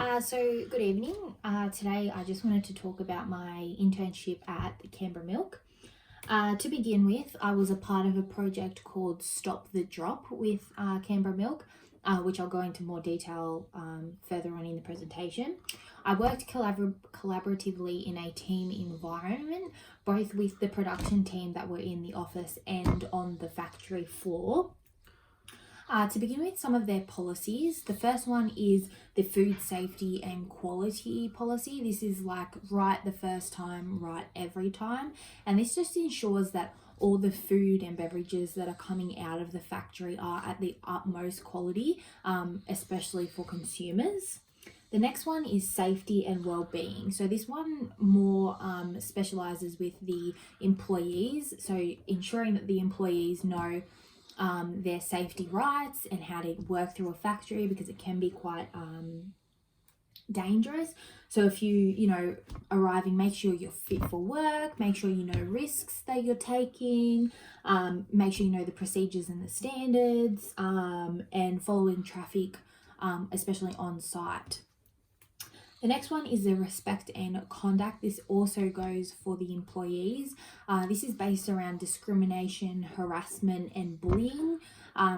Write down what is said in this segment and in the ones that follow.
So good evening. Today I just wanted to talk about my internship at Canberra Milk. To begin with, I was a part of a project called Stop the Drop with Canberra Milk, which I'll go into more detail further on in the presentation. I worked collaboratively in a team environment, both with the production team that were in the office and on the factory floor. To begin with, some of their policies. The first one is the food safety and quality policy. This is like right the first time, right every time. And this just ensures that all the food and beverages that are coming out of the factory are at the utmost quality, especially for consumers. The next one is safety and well-being. So this one more specializes with the employees. So ensuring that the employees know their safety rights and how to work through a factory, because it can be quite dangerous. So if you arriving, make sure you're fit for work, make sure you know risks that you're taking, make sure you know the procedures and the standards, and following traffic, especially on site. The next one is the respect and conduct. This also goes for the employees. This is based around discrimination, harassment, and bullying,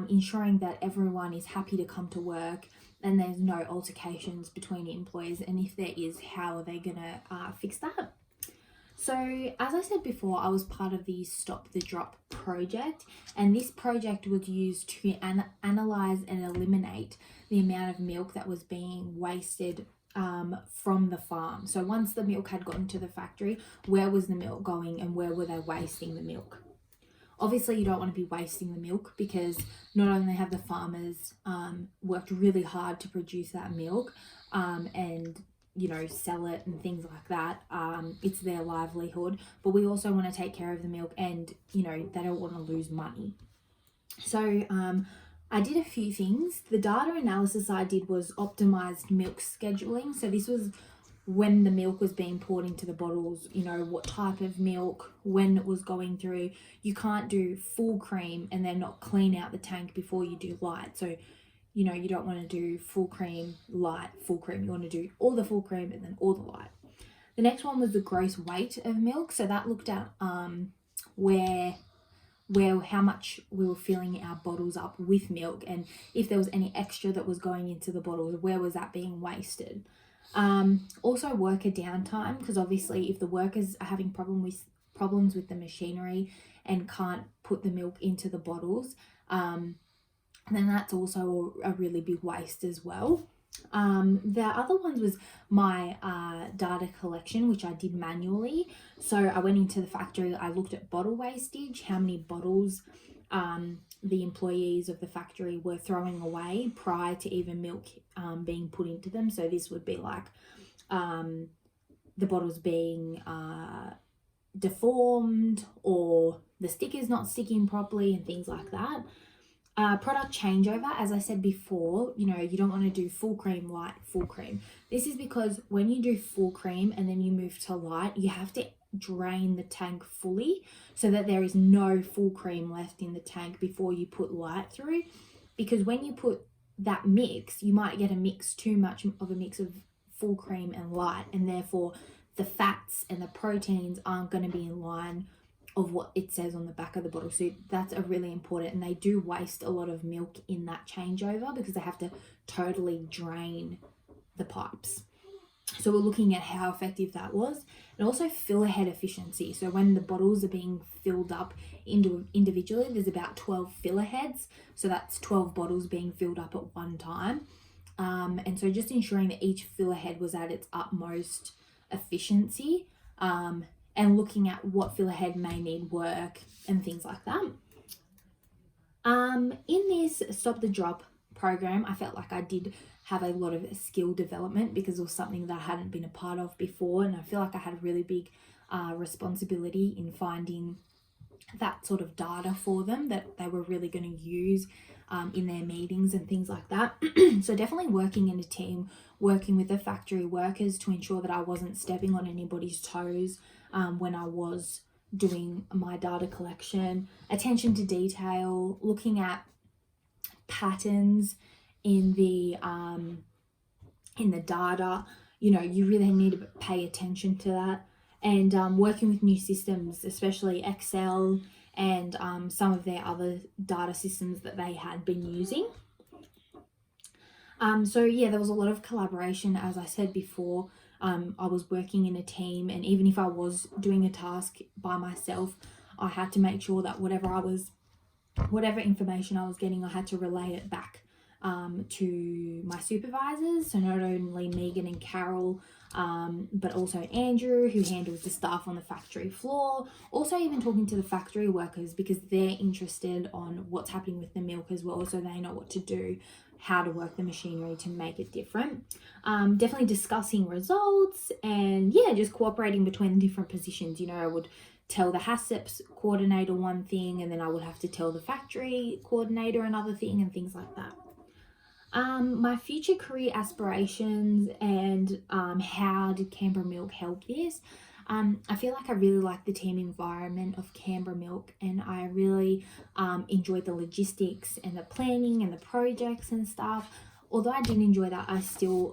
ensuring that everyone is happy to come to work and there's no altercations between employees. And if there is, how are they going to fix that? So as I said before, I was part of the Stop the Drop project, and this project was used to analyze and eliminate the amount of milk that was being wasted from the farm. So once the milk had gotten to the factory, where was the milk going and where were they wasting the milk? Obviously, you don't want to be wasting the milk, because not only have the farmers worked really hard to produce that milk and sell it and things like that, it's their livelihood, but we also want to take care of the milk, and they don't want to lose money. So I did a few things. The data analysis I did was optimized milk scheduling. So this was when the milk was being poured into the bottles, what type of milk, when it was going through. You can't do full cream and then not clean out the tank before you do light. So, you don't want to do full cream, light, full cream. You want to do all the full cream and then all the light. The next one was the gross weight of milk. So that looked at how much we were filling our bottles up with milk, and if there was any extra that was going into the bottles, where was that being wasted. Also worker downtime, because obviously if the workers are having problems with the machinery and can't put the milk into the bottles, then that's also a really big waste as well. The other ones was my data collection, which I did manually. So I went into the factory, I looked at bottle wastage, how many bottles the employees of the factory were throwing away prior to even milk being put into them. So this would be like the bottles being deformed, or the stickers not sticking properly and things like that. Product changeover, as I said before, you don't want to do full cream, light, full cream. This is because when you do full cream and then you move to light, you have to drain the tank fully so that there is no full cream left in the tank before you put light through. Because when you put that mix, you might get too much of a mix of full cream and light, and therefore the fats and the proteins aren't going to be in line of what it says on the back of the bottle. So that's a really important, and they do waste a lot of milk in that changeover because they have to totally drain the pipes. So we're looking at how effective that was, and also fill ahead efficiency. So when the bottles are being filled up individually, there's about 12 filler heads. So that's 12 bottles being filled up at one time. And so just ensuring that each filler head was at its utmost efficiency, and looking at what filler head may need work and things like that. In this Stop the Drop program, I felt like I did have a lot of skill development, because it was something that I hadn't been a part of before, and I feel like I had a really big responsibility in finding that sort of data for them that they were really going to use in their meetings and things like that. So definitely working in a team, working with the factory workers to ensure that I wasn't stepping on anybody's toes when I was doing my data collection. Attention to detail, looking at patterns in the in the data. You really need to pay attention to that. And working with new systems, especially Excel and some of their other data systems that they had been using. So yeah, there was a lot of collaboration. As I said before, I was working in a team, and even if I was doing a task by myself, I had to make sure that whatever information I was getting, I had to relay it back to my supervisors. So not only Megan and Carol, but also Andrew, who handles the staff on the factory floor. Also even talking to the factory workers, because they're interested on what's happening with the milk as well, so they know what to do, how to work the machinery to make it different. Definitely discussing results, and yeah, just cooperating between the different positions. I would tell the HACCP's coordinator one thing, and then I would have to tell the factory coordinator another thing, and things like that. My future career aspirations and how did Canberra Milk help this? I feel like I really like the team environment of Canberra Milk, and I really enjoyed the logistics and the planning and the projects and stuff. Although I didn't enjoy that, I still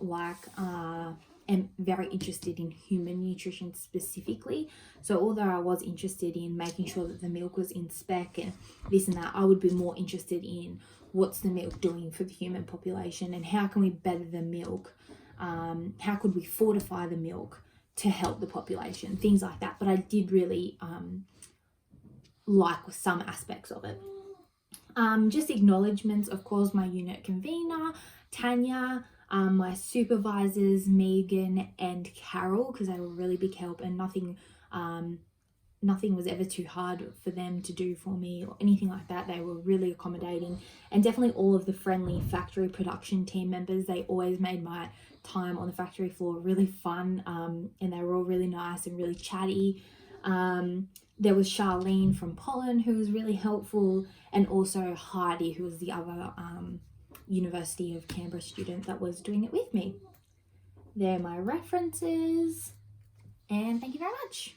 am very interested in human nutrition specifically. So although I was interested in making sure that the milk was in spec and this and that, I would be more interested in what's the milk doing for the human population, and how can we better the milk? How could we fortify the milk to help the population? Things like that. But I did really like some aspects of it. Just acknowledgements, of course, my unit convener, Tanya, my supervisors, Megan and Carol, because they were really big help, and nothing was ever too hard for them to do for me or anything like that. They were really accommodating, and definitely all of the friendly factory production team members. They always made my time on the factory floor really fun, and they were all really nice and really chatty. There was Charlene from Pollen, who was really helpful, and also Heidi, who was the other University of Canberra student that was doing it with me. They're my references, and thank you very much.